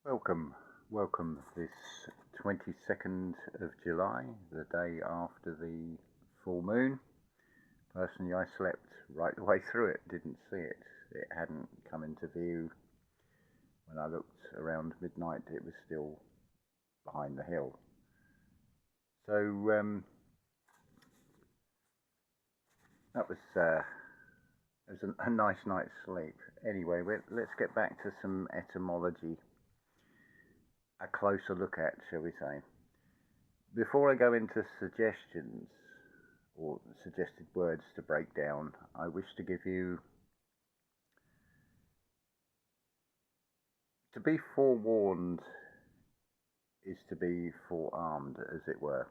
Welcome this 22nd of July, the day after the full moon. Personally, I slept right the way through it, didn't see it. It hadn't come into view. When I looked around midnight, it was still behind the hill. So that was a nice night's sleep. Anyway, let's get back to some etymology. A closer look at, shall we say. Before I go into suggestions or suggested words to break down, I wish to give you, to be forewarned is to be forearmed, as it were.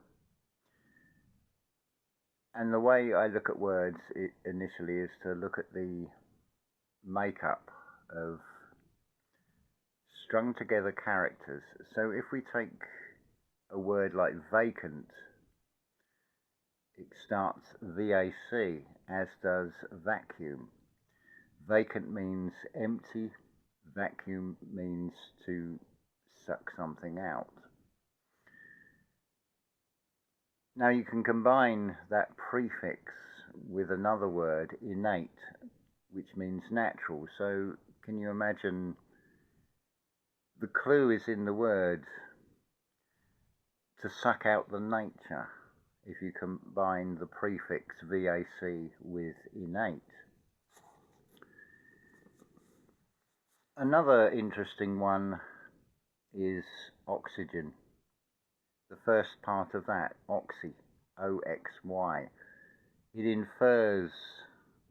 And the way I look at words initially is to look at the makeup of strung together characters. So if we take a word like vacant, it starts VAC, as does vacuum. Vacant means empty, vacuum means to suck something out. Now you can combine that prefix with another word, innate, which means natural. So can you imagine the clue is in the word to suck out the nature if you combine the prefix VAC with innate. Another interesting one is oxygen. The first part of that, OXY, OXY. It infers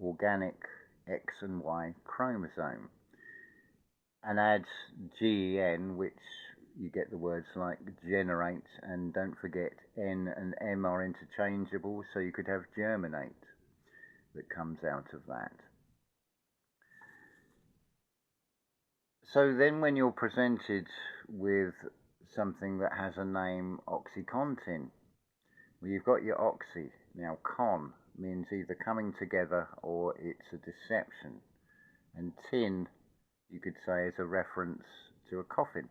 organic X and Y chromosome and adds GEN, which you get the words like generate, and don't forget N and M are interchangeable, so you could have germinate that comes out of that. So then when you're presented with something that has a name, OxyContin, well, you've got your oxy. Now con means either coming together or it's a deception, and tin you could say is a reference to a coffin.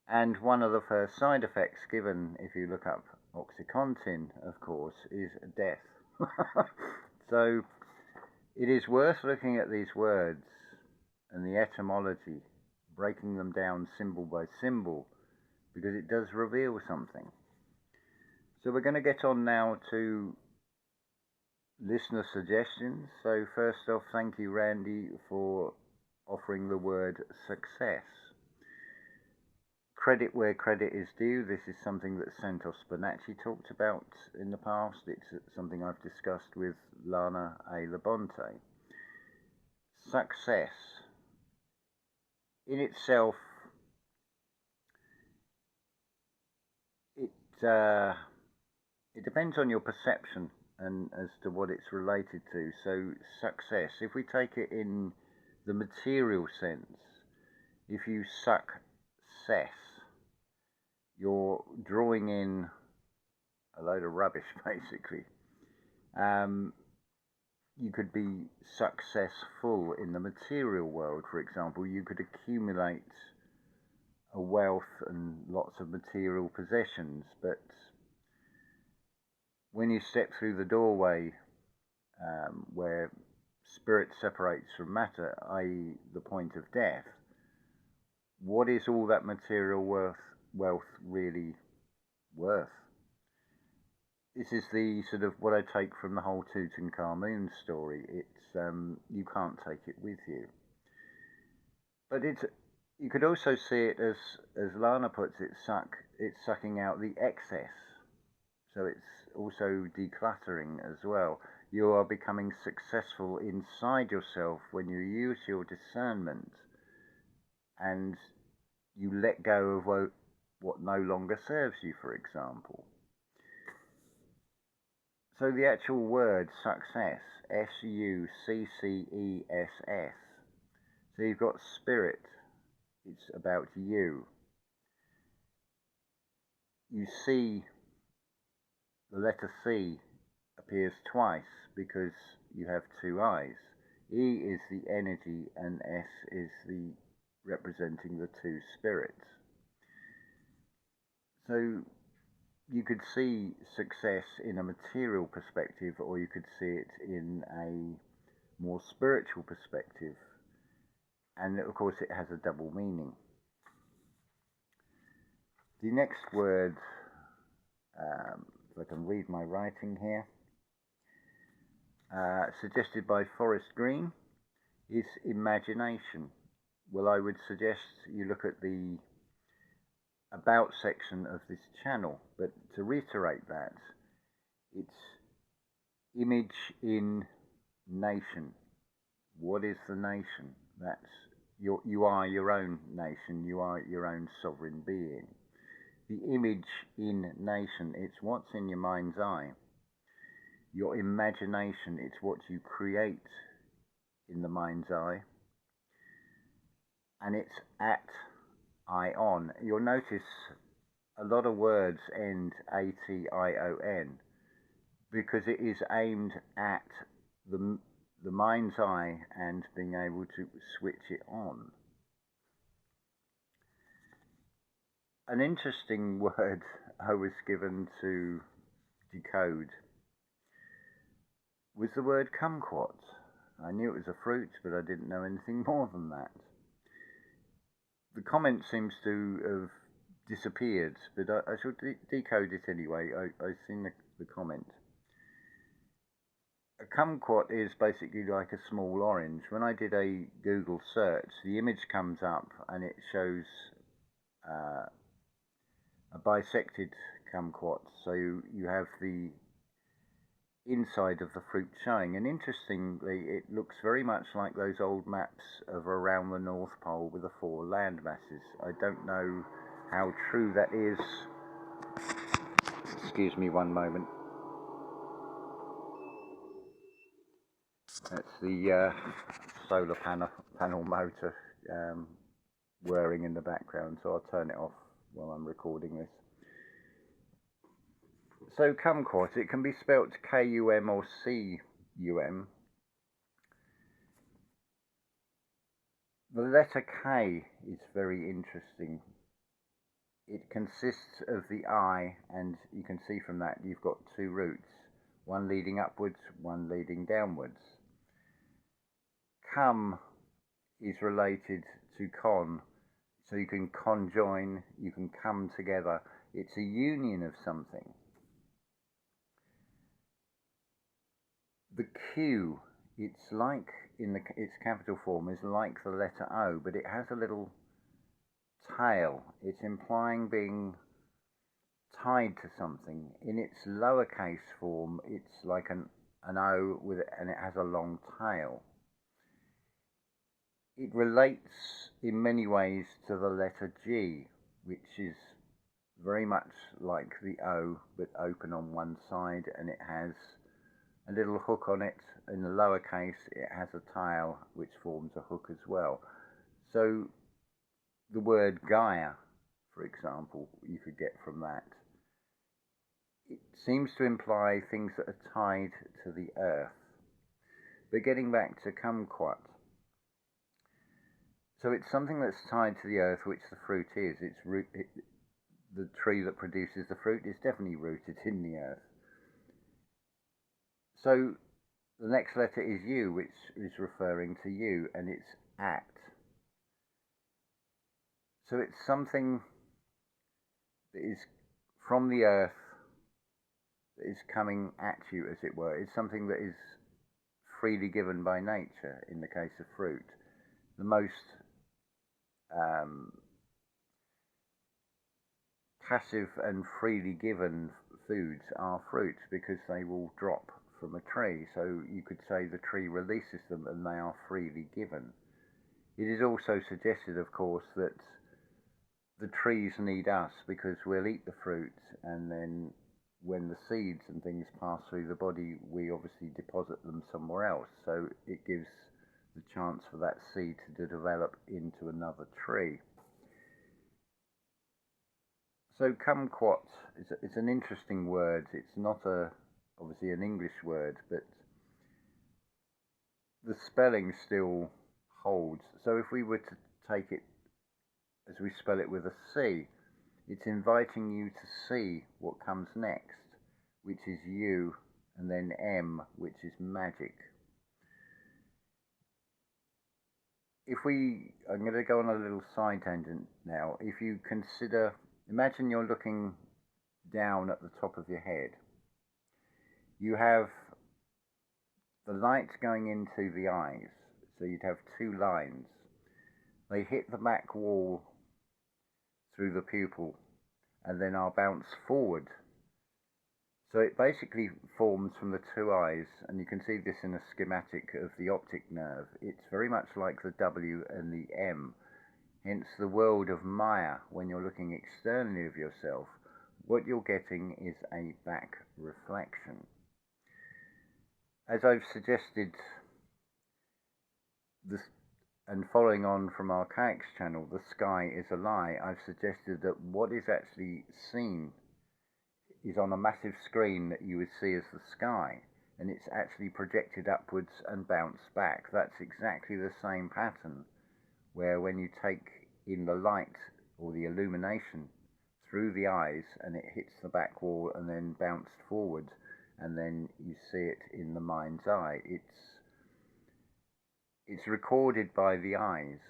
And one of the first side effects given if you look up OxyContin, of course, is death. So it is worth looking at these words and the etymology, breaking them down symbol by symbol, because it does reveal something. So we're going to get on now to listener suggestions. So first off, thank you, Randy, for offering the word success. Credit where credit is due. This is something that Santos Bonacci talked about in the past. It's something I've discussed with Lana A. Labonte. Success in itself, it depends on your perception and as to what it's related to. So success, if we take it in the material sense, if you suck cess, you're drawing in a load of rubbish, basically. You could be successful in the material world, for example. You could accumulate a wealth and lots of material possessions, but when you step through the doorway where spirit separates from matter, i.e. the point of death, what is all that material wealth really worth? This is the sort of what I take from the whole Tutankhamun story. It's you can't take it with you. But you could also see it as Lana puts it, it's sucking out the excess. So it's also decluttering as well. You are becoming successful inside yourself when you use your discernment and you let go of what no longer serves you, for example. So the actual word success, S-U-C-C-E-S-S. So you've got spirit, it's about you. You see, the letter C appears twice because you have two eyes. E is the energy and S is the representing the two spirits. So you could see success in a material perspective, or you could see it in a more spiritual perspective. And of course it has a double meaning. The next word, if I can read my writing here, suggested by Forest Green, is imagination. Well, I would suggest you look at the about section of this channel, but to reiterate that, it's image in nation. What is the nation? That's you are your own nation, you are your own sovereign being. The image in nation, it's what's in your mind's eye. Your imagination, it's what you create in the mind's eye. And it's at ion. You'll notice a lot of words end ATION because it is aimed at the mind's eye and being able to switch it on. An interesting word I was given to decode was the word kumquat. I knew it was a fruit, but I didn't know anything more than that. The comment seems to have disappeared, but I shall decode it anyway. I've seen the comment. A kumquat is basically like a small orange. When I did a Google search, the image comes up and it shows a bisected kumquat. So you have the inside of the fruit showing, and interestingly it looks very much like those old maps of around the North Pole with the 4 land masses. I don't know how true that is. Excuse me one moment. That's the solar panel motor whirring in the background, so I'll turn it off while I'm recording this. So kumquat, it can be spelt K-U-M or C-U-M. The letter K is very interesting. It consists of the I, and you can see from that you've got 2 roots, one leading upwards, one leading downwards. Cum is related to con, so you can conjoin, you can come together. It's a union of something. The Q, it's like its capital form is like the letter O, but it has a little tail. It's implying being tied to something. In its lowercase form, it's like an O and it has a long tail. It relates in many ways to the letter G, which is very much like the O, but open on one side, and it has a little hook on it. In the lowercase, it has a tail which forms a hook as well. So the word Gaia, for example, you could get from that. It seems to imply things that are tied to the earth. But getting back to kumquat, so it's something that's tied to the earth, which the fruit is. The tree that produces the fruit is definitely rooted in the earth. So the next letter is U, which is referring to you, and it's at. So it's something that is from the earth, that is coming at you, as it were. It's something that is freely given by nature, in the case of fruit. The most passive and freely given foods are fruits, because they will drop from a tree. So you could say the tree releases them and they are freely given. It is also suggested, of course, that the trees need us, because we'll eat the fruit, and then when the seeds and things pass through the body, we obviously deposit them somewhere else. So it gives the chance for that seed to develop into another tree. So kumquat is an interesting word. It's not obviously an English word, but the spelling still holds. So if we were to take it as we spell it with a C. It's inviting you to see what comes next, which is you, and then M, which is magic. I'm going to go on a little side tangent now. If you consider, imagine you're looking down at the top of your head. You have the light going into the eyes, so you'd have two lines. They hit the back wall through the pupil and then are bounced forward. So it basically forms from the two eyes, and you can see this in a schematic of the optic nerve. It's very much like the W and the M. Hence the world of Maya, when you're looking externally of yourself, what you're getting is a back reflection. As I've suggested, and following on from our kayaks channel, The Sky is a Lie, I've suggested that what is actually seen is on a massive screen that you would see as the sky, and it's actually projected upwards and bounced back. That's exactly the same pattern, where when you take in the light or the illumination through the eyes and it hits the back wall and then bounced forward, and then you see it in the mind's eye. It's recorded by the eyes,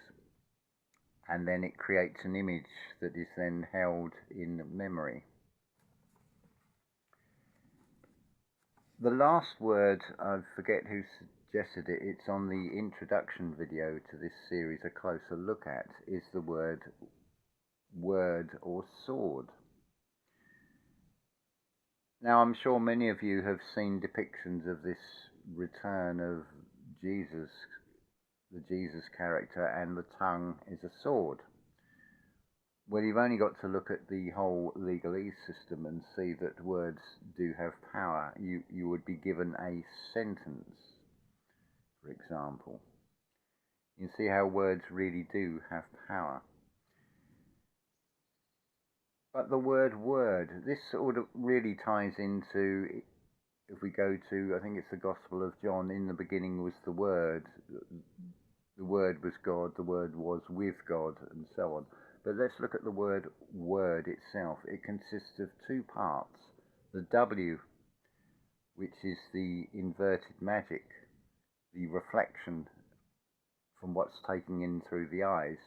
and then it creates an image that is then held in memory. The last word, I forget who suggested it, it's on the introduction video to this series, A Closer Look At, is the word word or sword. Now, I'm sure many of you have seen depictions of this return of Jesus, the Jesus character, and the tongue is a sword. Well, you've only got to look at the whole legalese system and see that words do have power. You would be given a sentence, for example. You see how words really do have power. But the word word, this sort of really ties into, if we go to, I think it's the Gospel of John, in the beginning was the Word was God, the Word was with God, and so on. But let's look at the word word itself. It consists of two parts. The W, which is the inverted magic, the reflection from what's taken in through the eyes.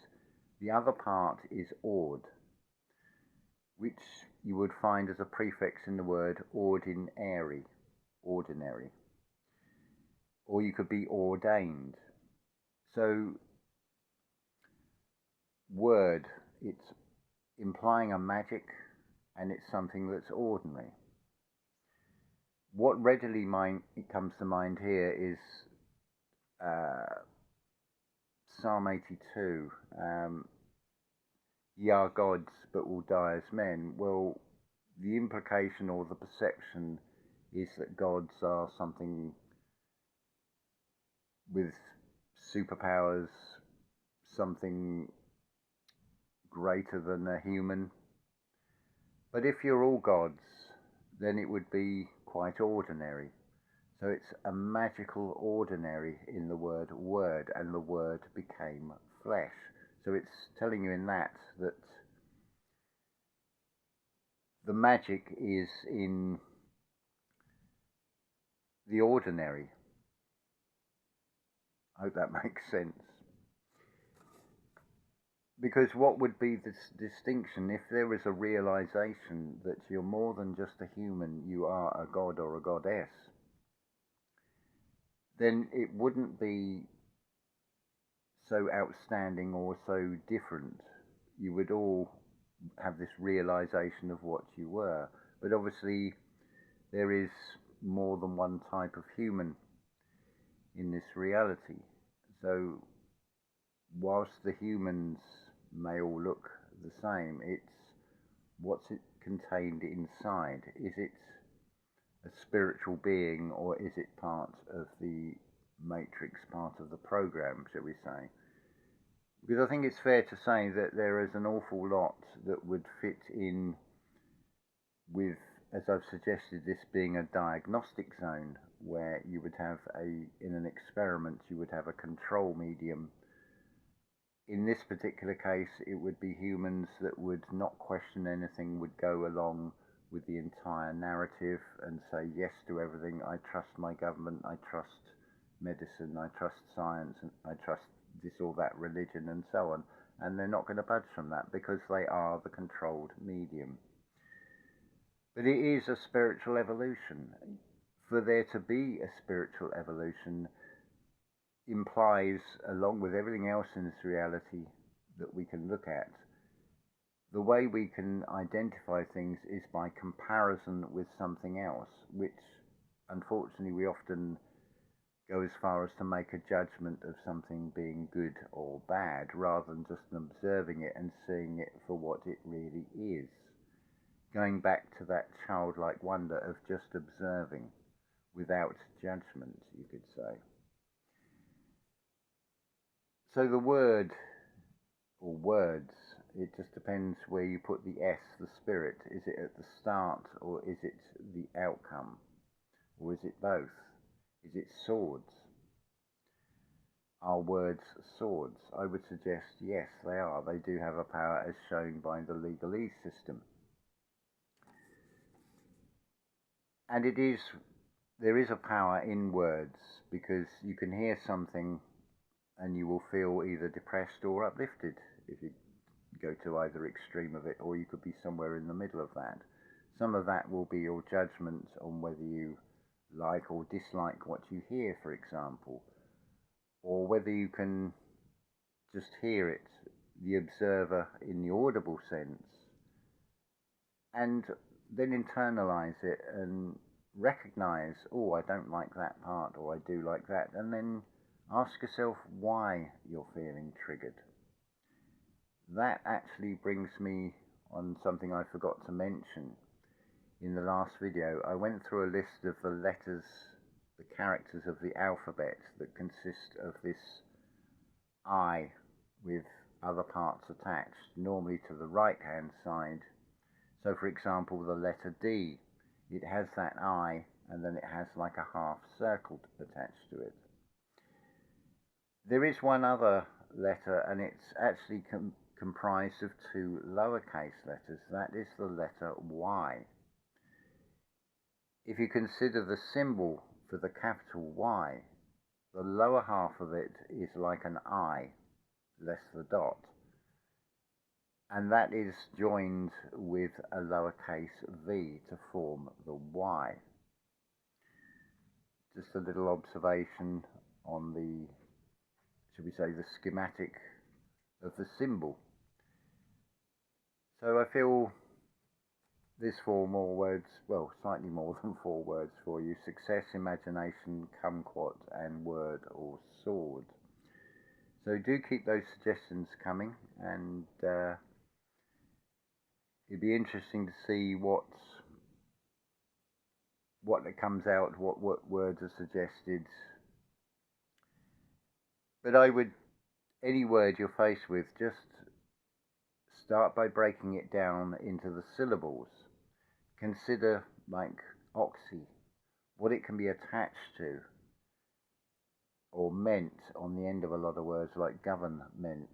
The other part is ord, which you would find as a prefix in the word ordinary. Or you could be ordained. So, word, it's implying a magic, and it's something that's ordinary. What readily comes to mind here is Psalm 82, ye are gods but will die as men. Well, the implication or the perception is that gods are something with superpowers, something greater than a human. But if you're all gods, then it would be quite ordinary. So it's a magical ordinary in the word word, and the word became flesh. So it's telling you in that the magic is in the ordinary. I hope that makes sense. Because what would be this distinction if there is a realization that you're more than just a human, you are a god or a goddess, then it wouldn't be so outstanding or so different. You would all have this realization of what you were. But obviously there is more than one type of human in this reality. So whilst the humans may all look the same, it's what's it contained inside. Is it a spiritual being, or is it part of the matrix, part of the program, shall we say? Because I think it's fair to say that there is an awful lot that would fit in with, as I've suggested, this being a diagnostic zone, where you would have in an experiment, you would have a control medium in this particular case, it would be humans that would not question anything, would go along with the entire narrative and say yes to everything. I trust my government, I trust medicine, I trust science, and I trust this or that religion and so on. And they're not going to budge from that because they are the controlled medium. But it is a spiritual evolution. For there to be a spiritual evolution implies, along with everything else in this reality that we can look at, the way we can identify things is by comparison with something else, which unfortunately we often go as far as to make a judgment of something being good or bad, rather than just observing it and seeing it for what it really is. Going back to that childlike wonder of just observing without judgment, you could say. So the word, or words, it just depends where you put the S, the spirit. Is it at the start, or is it the outcome? Or is it both? Is it swords? Are words swords? I would suggest yes, they are. They do have a power as shown by the legalese system. And there is a power in words, because you can hear something and you will feel either depressed or uplifted if you go to either extreme of it, or you could be somewhere in the middle of that. Some of that will be your judgment on whether you like or dislike what you hear, for example, or whether you can just hear it, the observer in the audible sense, and then internalize it and recognize, oh, I don't like that part, or I do like that, and then ask yourself why you're feeling triggered. That actually brings me on something I forgot to mention. In the last video, I went through a list of the letters, the characters of the alphabet that consist of this I with other parts attached, normally to the right-hand side. So, for example, the letter D, it has that I, and then it has like a half circle attached to it. There is one other letter, and it's actually comprised of two lowercase letters. That is the letter Y. If you consider the symbol for the capital Y, the lower half of it is like an I, less the dot. And that is joined with a lowercase v to form the Y. Just a little observation on the, should we say, the schematic of the symbol. So I feel there's 4 more words, well, slightly more than 4 words for you: success, imagination, kumquat and word, or sword. So do keep those suggestions coming, and it'd be interesting to see what comes out, what words are suggested. But I would, any word you're faced with, just start by breaking it down into the syllables. Consider, like OXY, what it can be attached to or meant on the end of a lot of words, like government.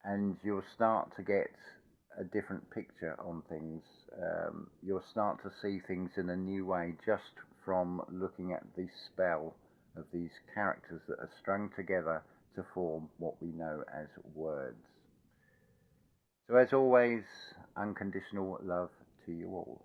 And you'll start to get a different picture on things. You'll start to see things in a new way just from looking at the spell of these characters that are strung together to form what we know as words. So as always, unconditional love to you all.